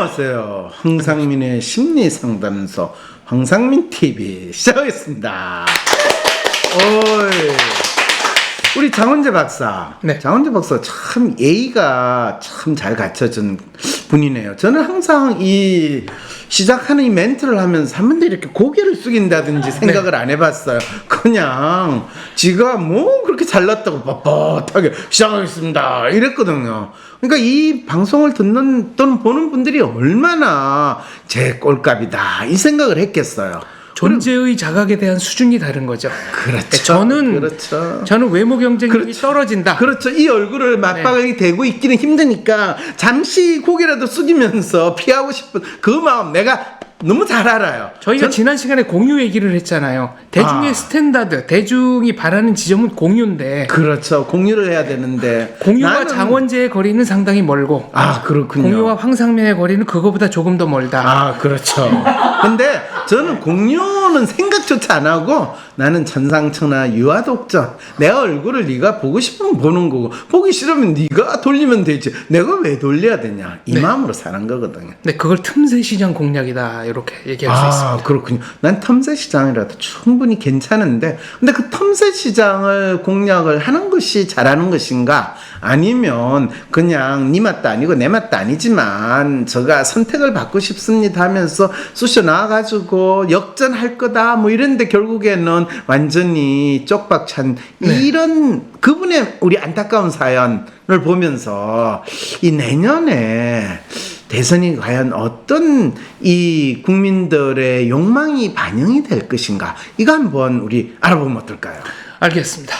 안녕하세요. 황상민의 심리상담소 황상민TV 시작하겠습니다. 우리 장원재 박사. 네. 장원재 박사 참 예의가 참 잘 갖춰진 분이네요. 저는 항상 이 시작하는 이 멘트를 하면서 한 번도 이렇게 고개를 숙인다든지 생각을 안 해봤어요. 그냥 지가 뭐 그렇게 잘났다고 뻣뻣하게 시작하겠습니다 이랬거든요. 그러니까 이 방송을 듣는 또는 보는 분들이 얼마나 제 꼴값이다 이 생각을 했겠어요. 존재의 자각에 대한 수준이 다른 거죠. 그렇죠. 저는 외모 경쟁력이 떨어진다. 그렇죠. 이 얼굴을 맞박이 대고 있기는 힘드니까 잠시 고개라도 숙이면서 피하고 싶은 그 마음 내가 너무 잘 알아요. 저희가 지난 시간에 공유 얘기를 했잖아요. 대중의 스탠다드, 대중이 바라는 지점은 공유인데. 그렇죠. 공유를 해야 되는데 공유와 장원재의 거리는 상당히 멀고. 그렇군요. 공유와 황상민의 거리는 그거보다 조금 더 멀다. 그렇죠. 근데 저는 공유는 생각조차 안 하고 나는 천상천하 유아독전. 내 얼굴을 네가 보고 싶으면 보는 거고 보기 싫으면 네가 돌리면 되지. 내가 왜 돌려야 되냐. 이 마음으로 사는 거거든요. 네, 그걸 틈새 시장 공략이다. 이렇게 얘기할 수 있습니다. 그렇군요. 난 틈새 시장이라도 충분히 괜찮은데 근데 그 틈새 시장을 공략을 하는 것이 잘하는 것인가 아니면 그냥 네 맛도 아니고 내 맛도 아니지만 제가 선택을 받고 싶습니다 하면서 쑤셔 나와가지고 역전할 거다 뭐 이런데 결국에는 완전히 쪽박찬 이런 그분의 우리 안타까운 사연을 보면서 이 내년에 대선이 과연 어떤 이 국민들의 욕망이 반영이 될 것인가 이거 한번 우리 알아보면 어떨까요? 알겠습니다.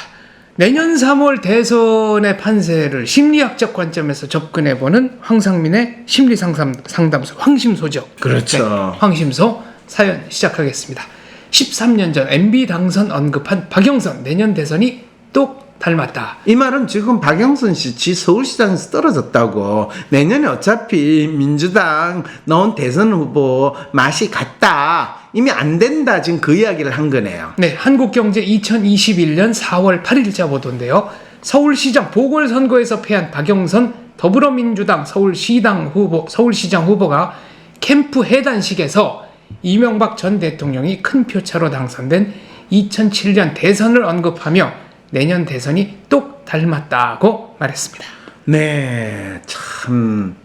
내년 3월 대선의 판세를 심리학적 관점에서 접근해보는 황상민의 심리상담소 황심소죠. 그렇죠. 네, 황심소 사연 시작하겠습니다. 13년 전 MB 당선 언급한 박영선 내년 대선이 똑 닮았다. 이 말은 지금 박영선 씨 서울시장에서 떨어졌다고 내년에 어차피 민주당 넣은 대선 후보 맛이 같다 이미 안 된다 지금 그 이야기를 한 거네요. 네, 한국경제 2021년 4월 8일자 보도인데요. 서울시장 보궐선거에서 패한 박영선 더불어민주당 서울시장 후보가 캠프 해단식에서 이명박 전 대통령이 큰 표차로 당선된 2007년 대선을 언급하며 내년 대선이 똑 닮았다고 말했습니다. 네, 참.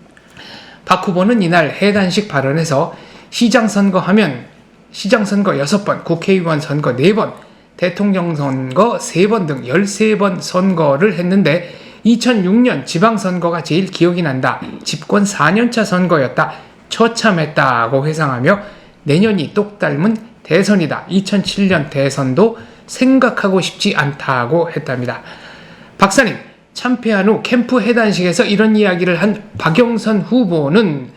박 후보는 이날 해단식 발언에서 시장 선거하면 시장선거 6번, 국회의원 선거 4번, 대통령 선거 3번 등 13번 선거를 했는데 2006년 지방선거가 제일 기억이 난다. 집권 4년차 선거였다. 처참했다고 회상하며 내년이 똑 닮은 대선이다. 2007년 대선도 생각하고 싶지 않다고 했답니다. 박사님, 참패한 후 캠프 해단식에서 이런 이야기를 한 박영선 후보는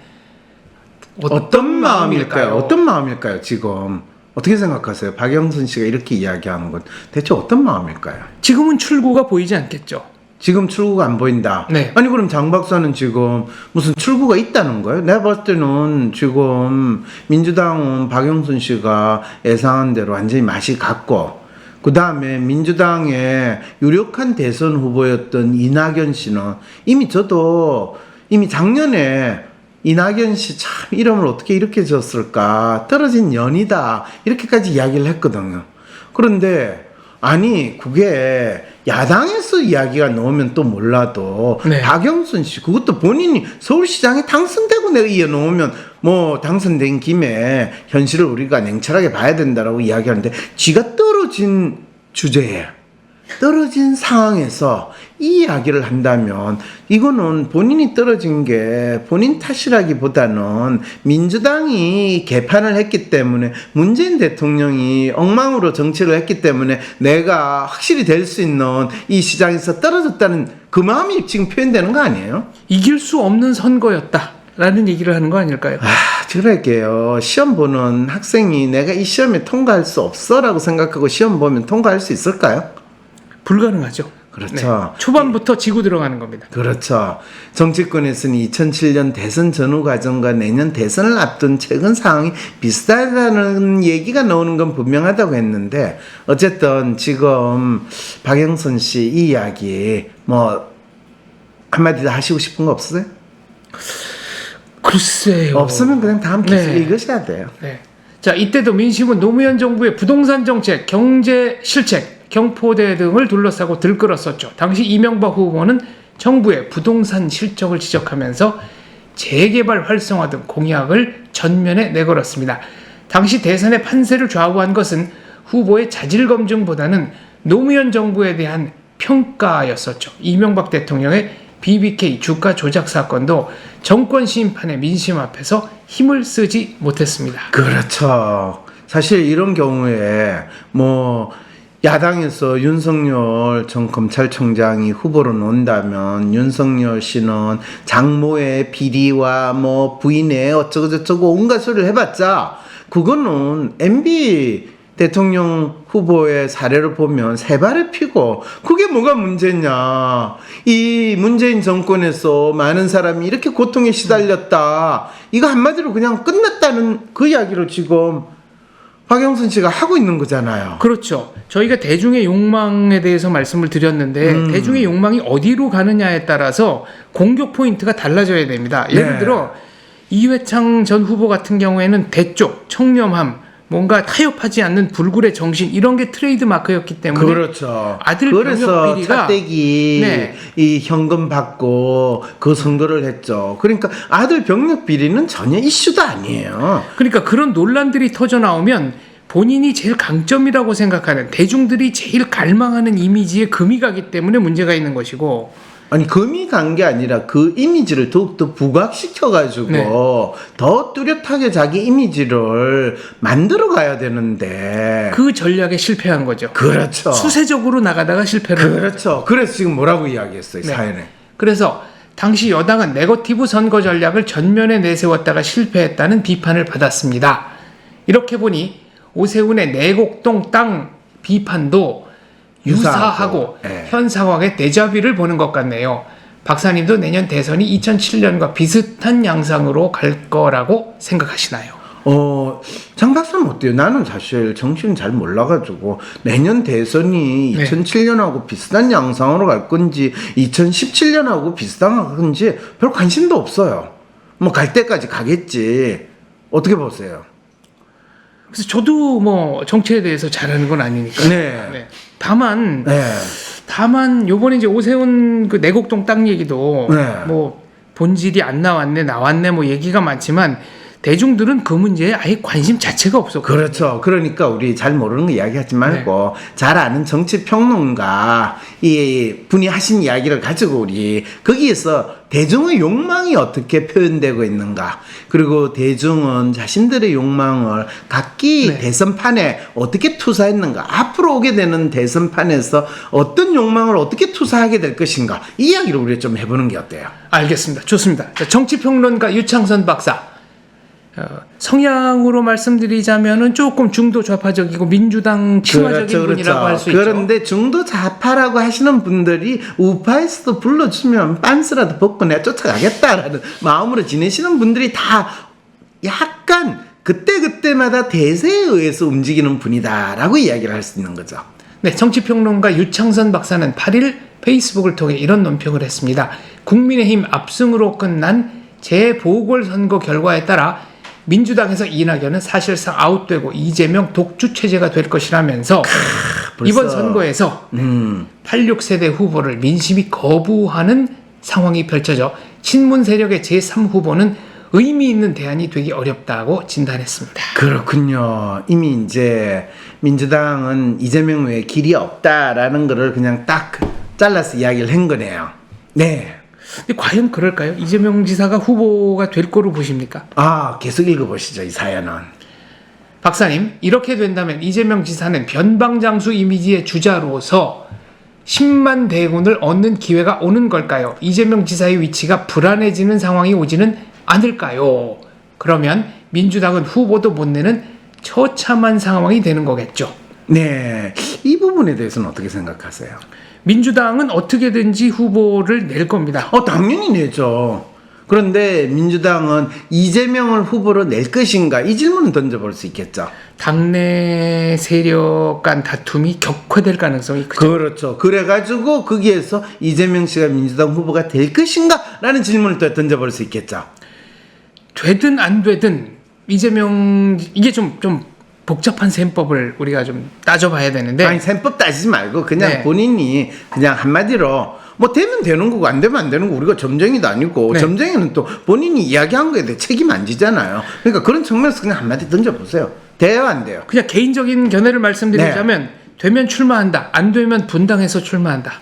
어떤 마음일까요? 어떤 마음일까요? 지금 어떻게 생각하세요? 박영선 씨가 이렇게 이야기하는 건 대체 어떤 마음일까요? 지금은 출구가 보이지 않겠죠. 지금 출구가 안 보인다. 네. 아니 그럼 장 박사는 지금 무슨 출구가 있다는 거예요? 내가 봤을 때는 지금 민주당은 박영선 씨가 예상한 대로 완전히 맛이 갔고 그 다음에 민주당의 유력한 대선 후보였던 이낙연 씨는 이미 작년에 이낙연 씨 참 이름을 어떻게 이렇게 지었을까 떨어진 년이다 이렇게까지 이야기를 했거든요. 그런데 아니 그게 야당에서 이야기가 나오면 또 몰라도 박영선 씨 그것도 본인이 서울시장에 당선되고 내가 이어놓으면 뭐 당선된 김에 현실을 우리가 냉철하게 봐야 된다라고 이야기하는데 지가 떨어진 주제에 떨어진 상황에서 이 이야기를 한다면 이거는 본인이 떨어진 게 본인 탓이라기보다는 민주당이 개판을 했기 때문에 문재인 대통령이 엉망으로 정치를 했기 때문에 내가 확실히 될 수 있는 이 시장에서 떨어졌다는 그 마음이 지금 표현되는 거 아니에요? 이길 수 없는 선거였다 라는 얘기를 하는 거 아닐까요? 그러게요. 시험 보는 학생이 내가 이 시험에 통과할 수 없어 라고 생각하고 시험 보면 통과할 수 있을까요? 불가능하죠. 그렇죠. 초반부터 지고 들어가는 겁니다. 그렇죠. 정치권에서는 2007년 대선 전후 과정과 내년 대선을 앞둔 최근 상황이 비슷하다는 얘기가 나오는 건 분명하다고 했는데 어쨌든 지금 박영선 씨 이 이야기 뭐 한마디 더 하시고 싶은 거 없으세요? 글쎄요. 없으면 그냥 다음 기술 네. 읽으셔야 돼요. 네. 자, 이때도 민심은 노무현 정부의 부동산 정책, 경제 실책, 경포대 등을 둘러싸고 들끓었었죠. 당시 이명박 후보는 정부의 부동산 실적을 지적하면서 재개발 활성화 등 공약을 전면에 내걸었습니다. 당시 대선의 판세를 좌우한 것은 후보의 자질 검증보다는 노무현 정부에 대한 평가였었죠. 이명박 대통령의 BBK 주가 조작 사건도 정권 심판의 민심 앞에서 힘을 쓰지 못했습니다. 그렇죠. 사실 이런 경우에 뭐 야당에서 윤석열 전 검찰총장이 후보로 논다면 윤석열 씨는 장모의 비리와 뭐 부인의 어쩌고저쩌고 온갖 소리를 해봤자 그거는 MB 대통령 후보의 사례를 보면 세 발을 피고 그게 뭐가 문제냐. 이 문재인 정권에서 많은 사람이 이렇게 고통에 시달렸다. 이거 한마디로 그냥 끝났다는 그 이야기를 지금 박영선 씨가 하고 있는 거잖아요. 그렇죠. 저희가 대중의 욕망에 대해서 말씀을 드렸는데 대중의 욕망이 어디로 가느냐에 따라서 공격 포인트가 달라져야 됩니다. 예를 네. 들어 이회창 전 후보 같은 경우에는 대쪽, 청렴함, 뭔가 타협하지 않는 불굴의 정신 이런 게 트레이드 마크였기 때문에 그렇죠. 아들 그래서 병역 비리가 차떼기 네. 이 현금 받고 그 선거를 했죠. 그러니까 아들 병력 비리는 전혀 이슈도 아니에요. 그러니까 그런 논란들이 터져 나오면 본인이 제일 강점이라고 생각하는 대중들이 제일 갈망하는 이미지에 금이 가기 때문에 문제가 있는 것이고 아니 금이 간 게 아니라 그 이미지를 더욱더 부각시켜가지고 네. 더 뚜렷하게 자기 이미지를 만들어 가야 되는데 그 전략에 실패한 거죠. 그렇죠. 수세적으로 나가다가 실패를 한 그렇죠. 그래서 지금 뭐라고 이야기했어요, 네. 사연에. 그래서 당시 여당은 네거티브 선거 전략을 전면에 내세웠다가 실패했다는 비판을 받았습니다. 이렇게 보니 오세훈의 내곡동 땅 비판도 유사하고 네. 현 상황의 데자뷰를 보는 것 같네요. 박사님도 내년 대선이 2007년과 비슷한 양상으로 갈 거라고 생각하시나요? 장 박사는 어때요? 나는 사실 정치는 잘 몰라가지고 내년 대선이 네. 2007년하고 비슷한 양상으로 갈 건지 2017년하고 비슷한 건지 별 관심도 없어요. 뭐 갈 때까지 가겠지. 어떻게 보세요? 그래서 저도 뭐 정치에 대해서 잘하는 건 아니니까. 네. 네. 다만 네. 요번에 이제 오세훈 그 내곡동 땅 얘기도 네. 뭐 본질이 안 나왔네 나왔네 뭐 얘기가 많지만 대중들은 그 문제에 아예 관심 자체가 없었고 그렇죠. 그러니까 우리 잘 모르는 거 이야기하지 말고 잘 아는 정치 평론가 이 분이 하신 이야기를 가지고 우리 거기에서 대중의 욕망이 어떻게 표현되고 있는가 그리고 대중은 자신들의 욕망을 각기 네. 대선판에 어떻게 투사했는가 앞으로 오게 되는 대선판에서 어떤 욕망을 어떻게 투사하게 될 것인가 이 이야기를 우리가 좀 해보는 게 어때요? 알겠습니다. 좋습니다. 자, 정치평론가 유창선 박사 성향으로 말씀드리자면은 조금 중도 좌파적이고 민주당 친화적인 분이라고 할 수 있죠. 그런데 중도 좌파라고 하시는 분들이 우파에서도 불러주면 빤스라도 벗고 내가 쫓아가겠다라는 마음으로 지내시는 분들이 다 약간 그때그때마다 대세에 의해서 움직이는 분이다라고 이야기를 할 수 있는 거죠. 네, 정치평론가 유창선 박사는 8일 페이스북을 통해 이런 논평을 했습니다. 국민의힘 압승으로 끝난 재보궐선거 결과에 따라 민주당에서 이낙연은 사실상 아웃되고 이재명 독주 체제가 될 것이라면서 이번 선거에서 86세대 후보를 민심이 거부하는 상황이 펼쳐져 친문 세력의 제3후보는 의미 있는 대안이 되기 어렵다고 진단했습니다. 그렇군요. 이미 이제 민주당은 이재명 외에 길이 없다라는 거를 그냥 딱 잘라서 이야기를 한 거네요. 네. 근데 과연 그럴까요? 이재명 지사가 후보가 될 거로 보십니까? 계속 읽어보시죠, 이 사연은. 박사님, 이렇게 된다면 이재명 지사는 변방장수 이미지의 주자로서 10만 대군을 얻는 기회가 오는 걸까요? 이재명 지사의 위치가 불안해지는 상황이 오지는 않을까요? 그러면 민주당은 후보도 못 내는 처참한 상황이 되는 거겠죠. 네. 이 부분에 대해서는 어떻게 생각하세요? 민주당은 어떻게든지 후보를 낼 겁니다. 당연히 내죠. 그런데 민주당은 이재명을 후보로 낼 것인가? 이 질문을 던져볼 수 있겠죠. 당내 세력 간 다툼이 격화될 가능성이 크죠. 그렇죠. 그래가지고 거기에서 이재명 씨가 민주당 후보가 될 것인가? 라는 질문을 또 던져볼 수 있겠죠. 되든 안 되든 이재명 이게 좀 복잡한 셈법을 우리가 좀 따져봐야 되는데 아니 셈법 따지지 말고 그냥 네. 본인이 그냥 한마디로 뭐 되면 되는 거고 안 되면 안 되는 거 우리가 점쟁이도 아니고 네. 점쟁이는 또 본인이 이야기한 거에 대해 책임 안 지잖아요. 그러니까 그런 측면에서 그냥 한마디 던져보세요. 돼요 안 돼요? 그냥 개인적인 견해를 말씀드리자면 네. 되면 출마한다, 안 되면 분당해서 출마한다.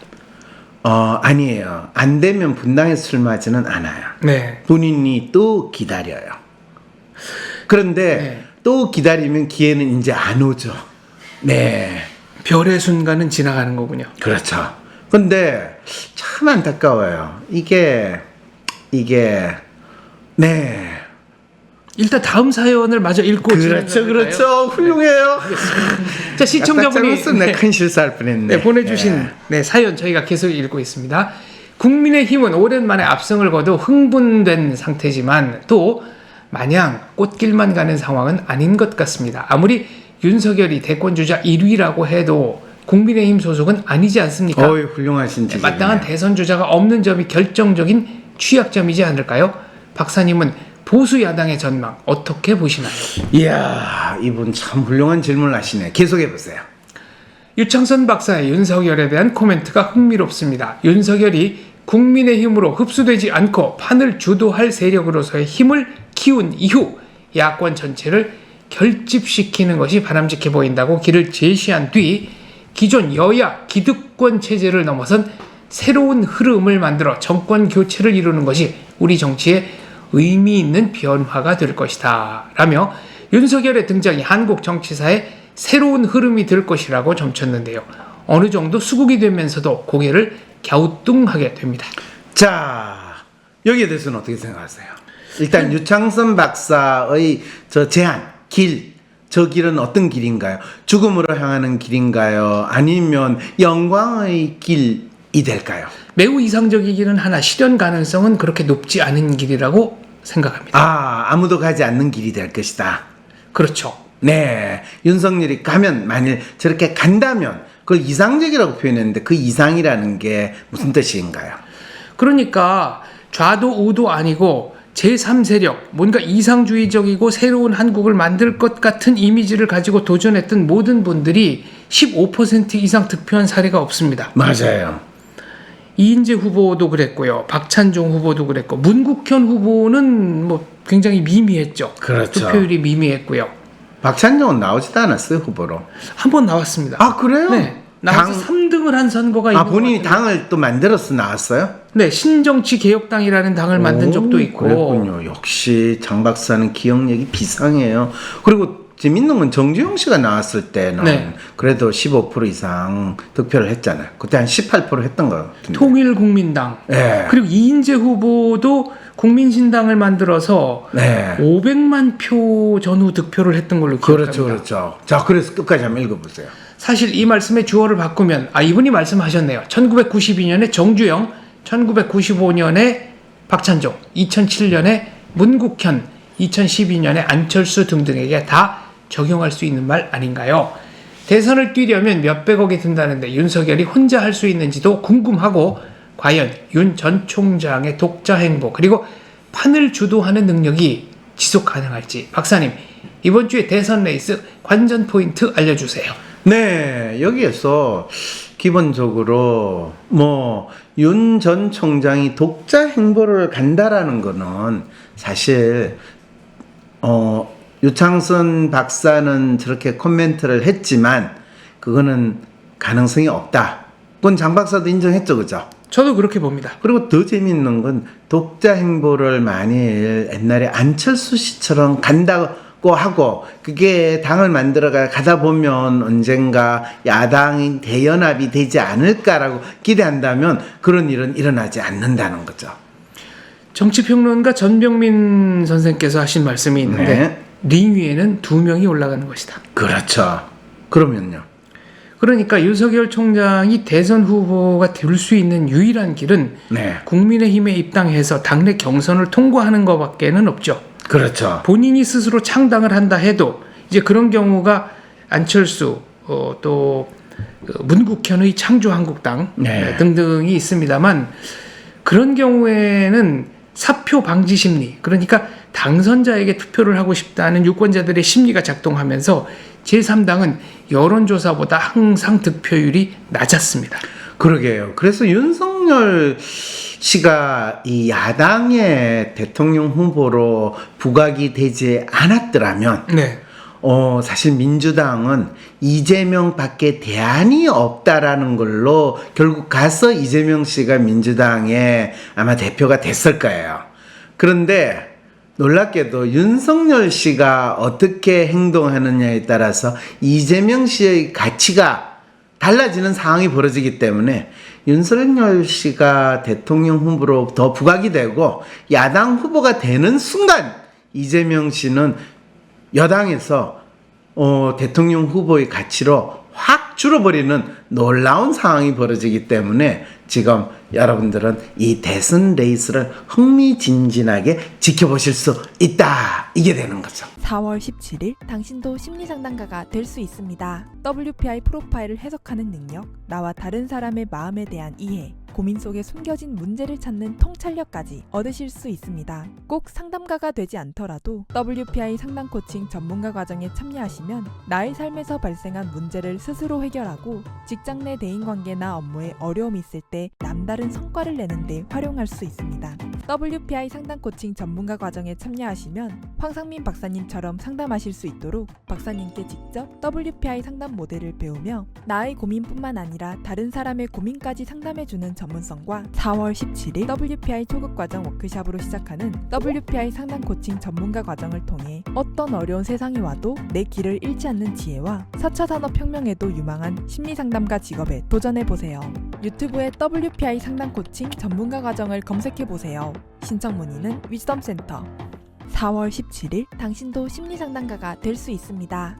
아니에요. 안 되면 분당에서 출마하지는 않아요. 네. 본인이 또 기다려요. 그런데 네. 또 기다리면 기회는 이제 안 오죠. 네. 별의 순간은 지나가는 거군요. 그렇죠. 근데 참 안타까워요. 이게 네. 일단 다음 사연을 마저 읽고 그렇죠. 훌륭해요. 자, 시청자분이 네, 큰 실수할 뻔했네. 네, 보내주신 사연 저희가 계속 읽고 있습니다. 국민의힘은 오랜만에 압승을 거둬 흥분된 상태지만 또 마냥 꽃길만 가는 상황은 아닌 것 같습니다. 아무리 윤석열이 대권주자 1위라고 해도 국민의힘 소속은 아니지 않습니까? 어이, 훌륭하신 지적이네. 마땅한 대선 주자가 없는 점이 결정적인 취약점이지 않을까요? 박사님은 보수 야당의 전망 어떻게 보시나요? 이야, 이분 참 훌륭한 질문을 하시네. 계속해 보세요. 유창선 박사의 윤석열에 대한 코멘트가 흥미롭습니다. 윤석열이 국민의힘으로 흡수되지 않고 판을 주도할 세력으로서의 힘을 키운 이후 야권 전체를 결집시키는 것이 바람직해 보인다고 길을 제시한 뒤 기존 여야 기득권 체제를 넘어선 새로운 흐름을 만들어 정권 교체를 이루는 것이 우리 정치의 의미 있는 변화가 될 것이다 라며 윤석열의 등장이 한국 정치사에 새로운 흐름이 될 것이라고 점쳤는데요. 어느 정도 수긍이 되면서도 고개를 갸우뚱하게 됩니다. 자, 여기에 대해서는 어떻게 생각하세요? 일단 유창선 박사의 저 제안, 저 길은 어떤 길인가요? 죽음으로 향하는 길인가요? 아니면 영광의 길이 될까요? 매우 이상적이기는 하나 실현 가능성은 그렇게 높지 않은 길이라고 생각합니다. 아무도 가지 않는 길이 될 것이다. 그렇죠. 네, 윤석열이 가면 만일 저렇게 간다면 그걸 이상적이라고 표현했는데 그 이상이라는 게 무슨 뜻인가요? 그러니까 좌도 우도 아니고 제3세력, 뭔가 이상주의적이고 새로운 한국을 만들 것 같은 이미지를 가지고 도전했던 모든 분들이 15% 이상 득표한 사례가 없습니다. 맞아요. 이인재 후보도 그랬고요. 박찬종 후보도 그랬고 문국현 후보는 뭐 굉장히 미미했죠. 그렇죠. 득표율이 미미했고요. 박찬종은 나오지도 않았어요, 후보로. 한 번 나왔습니다. 아, 그래요? 네. 나와서 3등을 한 선거가 있는 본인이 것 같은데. 당을 또 만들어서 나왔어요? 네, 신정치개혁당이라는 당을 만든 적도 있고. 그랬군요. 역시 장 박사는 기억력이 비상해요. 그리고 재밌는 건 정주영 씨가 나왔을 때는 네. 그래도 15% 이상 득표를 했잖아요. 그때 한 18% 했던 것 같은데. 통일국민당. 네. 그리고 이인재 후보도 국민신당을 만들어서 네. 500만 표 전후 득표를 했던 걸로 기억합니다. 그렇죠. 자, 그래서 끝까지 한번 읽어보세요. 사실 이 말씀의 주어를 바꾸면 이분이 말씀하셨네요. 1992년에 정주영, 1995년에 박찬종, 2007년에 문국현, 2012년에 안철수 등등에게 다 적용할 수 있는 말 아닌가요? 대선을 뛰려면 몇백억이 든다는데 윤석열이 혼자 할 수 있는지도 궁금하고 과연 윤 전 총장의 독자 행보 그리고 판을 주도하는 능력이 지속 가능할지 박사님 이번 주에 대선 레이스 관전 포인트 알려주세요. 네, 여기에서 기본적으로 윤 전 총장이 독자 행보를 간다라는 거는 사실 유창선 박사는 저렇게 코멘트를 했지만 그거는 가능성이 없다. 그건 장 박사도 인정했죠, 그죠? 저도 그렇게 봅니다. 그리고 더 재밌는 건 독자 행보를 만일 옛날에 안철수 씨처럼 간다고 하고 그게 당을 만들어가 가다 보면 언젠가 야당이 대연합이 되지 않을까라고 기대한다면 그런 일은 일어나지 않는다는 거죠. 정치평론가 전병민 선생께서 하신 말씀이 있는데 네. 링 위에는 2명이 올라가는 것이다. 그렇죠. 그러면요. 그러니까 윤석열 총장이 대선 후보가 될 수 있는 유일한 길은 네. 국민의힘에 입당해서 당내 경선을 통과하는 것밖에는 없죠. 그렇죠. 본인이 스스로 창당을 한다 해도 이제 그런 경우가 안철수 또 문국현의 창조한국당 네. 등등이 있습니다만 그런 경우에는 사표 방지 심리 그러니까 당선자에게 투표를 하고 싶다는 유권자들의 심리가 작동하면서 제3당은 여론조사보다 항상 득표율이 낮았습니다. 그러게요. 그래서 윤석열 씨가 이 야당의 대통령 후보로 부각이 되지 않았더라면 네. 사실 민주당은 이재명밖에 대안이 없다라는 걸로 결국 가서 이재명 씨가 민주당의 아마 대표가 됐을 거예요. 그런데 놀랍게도 윤석열 씨가 어떻게 행동하느냐에 따라서 이재명 씨의 가치가 달라지는 상황이 벌어지기 때문에 윤석열 씨가 대통령 후보로 더 부각이 되고 야당 후보가 되는 순간 이재명 씨는 여당에서 대통령 후보의 가치로 확 줄어버리는 놀라운 상황이 벌어지기 때문에 지금 여러분들은 이 대선 레이스를 흥미진진하게 지켜보실 수 있다. 이게 되는 거죠. 4월 17일 당신도 심리상담가가 될 수 있습니다. WPI 프로파일을 해석하는 능력, 나와 다른 사람의 마음에 대한 이해, 고민 속에 숨겨진 문제를 찾는 통찰력까지 얻으실 수 있습니다. 꼭 상담가가 되지 않더라도 WPI 상담 코칭 전문가 과정에 참여하시면 나의 삶에서 발생한 문제를 스스로 해결하고 직장 내 대인관계나 업무에 어려움이 있을 때 남다른 성과를 내는 데 활용할 수 있습니다. WPI 상담 코칭 전문가 과정에 참여하시면 황상민 박사님처럼 상담하실 수 있도록 박사님께 직접 WPI 상담 모델을 배우며 나의 고민뿐만 아니라 다른 사람의 고민까지 상담해주는 전문성과 4월 17일 WPI 초급 과정 워크샵으로 시작하는 WPI 상담 코칭 전문가 과정을 통해 어떤 어려운 세상이 와도 내 길을 잃지 않는 지혜와 4차 산업혁명에도 유망한 심리상담가 직업에 도전해보세요. 유튜브에 WPI 상담 코칭 전문가 과정을 검색해보세요. 신청 문의는 위즈덤센터. 4월 17일 당신도 심리상담가가 될 수 있습니다.